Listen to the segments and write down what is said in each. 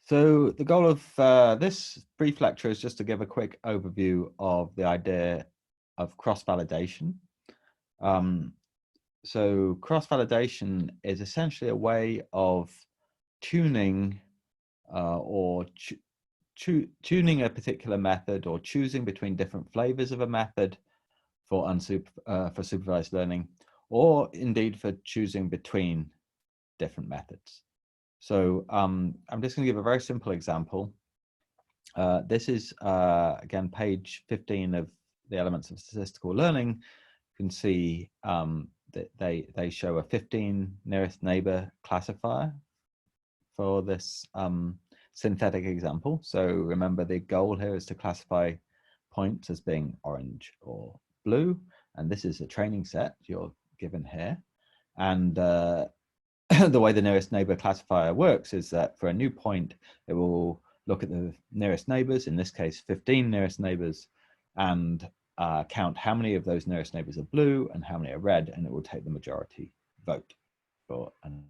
So the goal of this brief lecture is just to give a quick overview of the idea of cross-validation. So cross-validation is essentially a way of tuning tuning a particular method or choosing between different flavors of a method for supervised learning, or indeed for choosing between different methods. So I'm just going to give a very simple example. This is, again, page 15 of the Elements of Statistical Learning. You can see that they show a 15 nearest neighbor classifier for this synthetic example. So remember, the goal here is to classify points as being orange or blue. And this is a training set you're given here. And the way the nearest neighbor classifier works is that for a new point, it will look at the nearest neighbors, in this case, 15 nearest neighbors, and count how many of those nearest neighbors are blue and how many are red, and it will take the majority vote for an.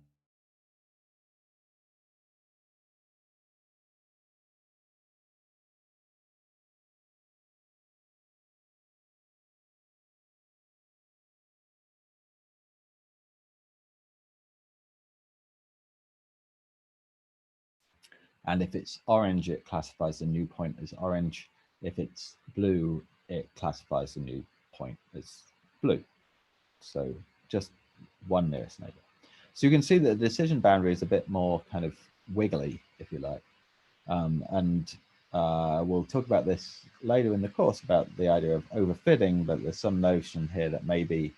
And if it's orange, it classifies the new point as orange. If it's blue, it classifies the new point as blue. So just one nearest neighbor. So you can see that the decision boundary is a bit more kind of wiggly, if you like. We'll talk about this later in the course about the idea of overfitting, but there's some notion here that maybe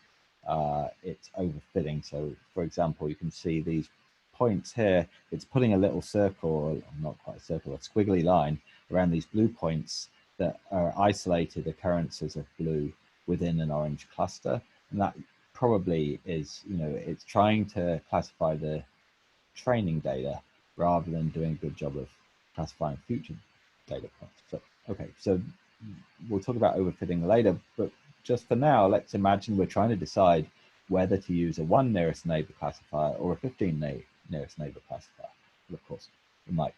it's overfitting. So for example, you can see these points here, it's putting a little circle, not quite a circle, a squiggly line around these blue points that are isolated occurrences of blue within an orange cluster. And that probably is, it's trying to classify the training data rather than doing a good job of classifying future data points. So, okay, so we'll talk about overfitting later, but just for now, let's imagine we're trying to decide whether to use a 1 nearest neighbor classifier or a 15 nearest neighbor classifier. But of course, we might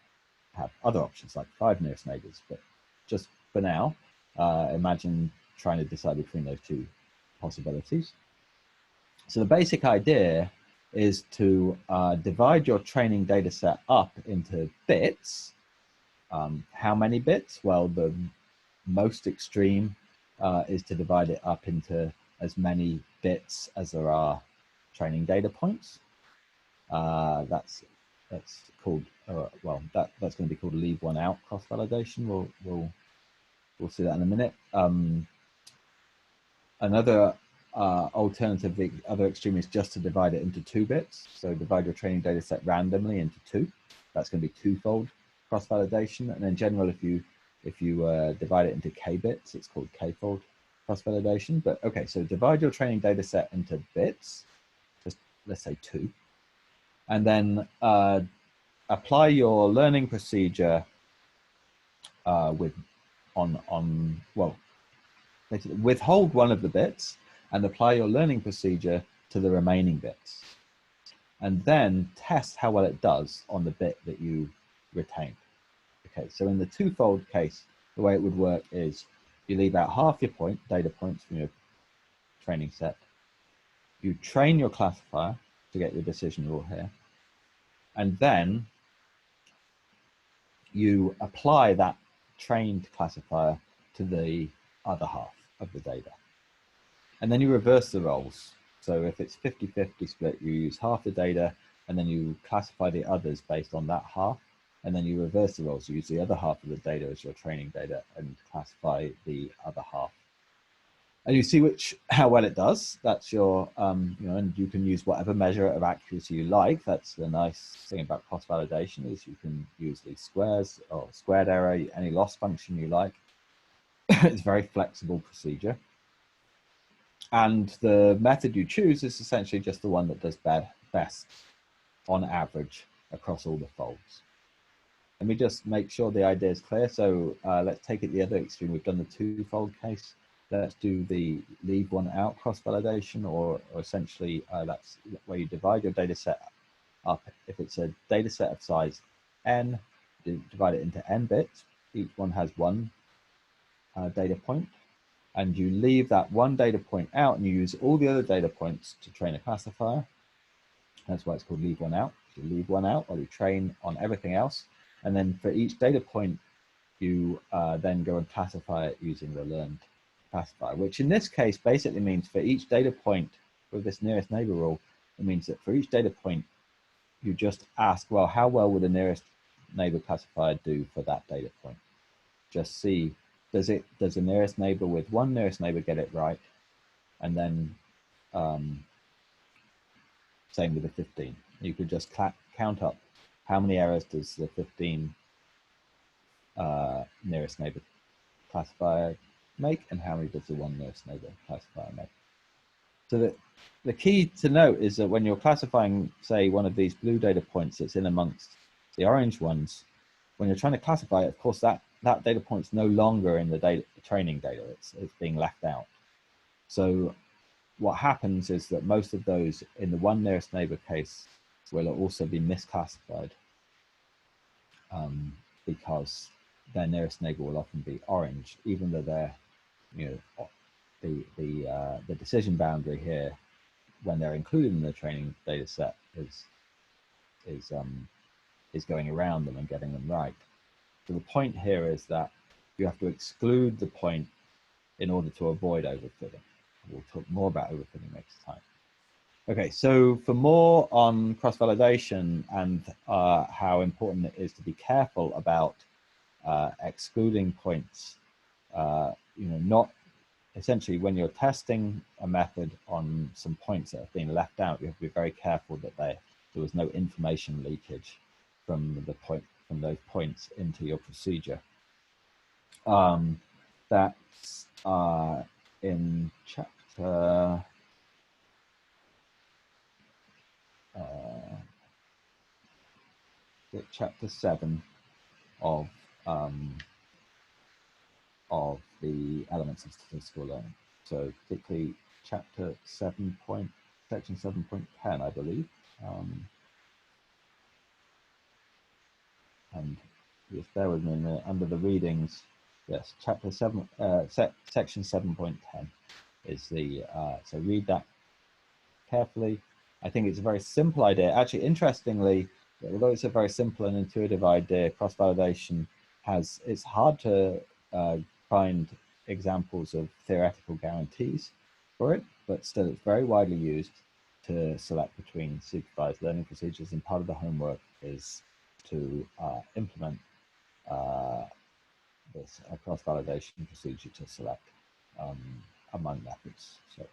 have other options like 5 nearest neighbors, but just for now, imagine trying to decide between those two possibilities. So the basic idea is to divide your training data set up into bits. How many bits? Well, the most extreme is to divide it up into as many bits as there are training data points. That's called that's going to be called leave one out cross validation. We'll see that in a minute. Another alternative, the other extreme, is just to divide it into 2 bits. So divide your training data set randomly into 2. That's going to be twofold cross validation. And in general, if you divide it into k bits, it's called k-fold cross validation. But okay, so divide your training data set into bits, just let's say 2, and then apply your learning procedure withhold one of the bits and apply your learning procedure to the remaining bits, and then test how well it does on the bit that you retained. Okay, so in the twofold case, the way it would work is you leave out half your data points from your training set, you train your classifier to get your decision rule here, and then you apply that trained classifier to the other half of the data. And then you reverse the roles. So if it's 50-50 split, you use half the data and then you classify the others based on that half. And then you reverse the roles. You use the other half of the data as your training data and classify the other half. And you see how well it does. That's your, and you can use whatever measure of accuracy you like. That's the nice thing about cross-validation, is you can use these squares or squared error, any loss function you like. It's a very flexible procedure. And the method you choose is essentially just the one that does best on average across all the folds. Let me just make sure the idea is clear. So let's take it the other extreme. We've done the twofold case. Let's do the leave one out cross validation, or essentially that's where you divide your data set up. If it's a data set of size n, divide it into n bits. Each one has one data point, and you leave that one data point out and you use all the other data points to train a classifier. That's why it's called leave one out. You leave one out while you train on everything else. And then for each data point, you then go and classify it using the learned classifier, which in this case basically means for each data point with this nearest neighbor rule, it means that for each data point, you just ask, well, how well would a nearest neighbor classifier do for that data point? Just see, does the nearest neighbor with one nearest neighbor get it right? And then same with the 15. You could just count up how many errors does the 15 nearest neighbor classifier make and how many does the one nearest neighbor classifier make. So the key to note is that when you're classifying, say, one of these blue data points that's in amongst the orange ones, when you're trying to classify it, of course, that data point's no longer in the training data, it's being left out. So what happens is that most of those in the one nearest neighbor case will also be misclassified because their nearest neighbor will often be orange, even though they're, the decision boundary here, when they're included in the training data set, is going around them and getting them right. So the point here is that you have to exclude the point in order to avoid overfitting. We'll talk more about overfitting next time. Okay, so for more on cross-validation and how important it is to be careful about excluding points, not essentially when you're testing a method on some points that have been left out, you have to be very careful that there was no information leakage from those points into your procedure. That's in chapter chapter 7 of the elements of statistical learning. So particularly chapter 7 section 7.10, I believe. And just bear with me a minute, under the readings, yes, chapter 7, section 7.10 is the, so read that carefully. I think it's a very simple idea. Actually, interestingly, although it's a very simple and intuitive idea, cross-validation it's hard to find examples of theoretical guarantees for it, but still it's very widely used to select between supervised learning procedures, and part of the homework is to implement this cross-validation procedure to select among methods. So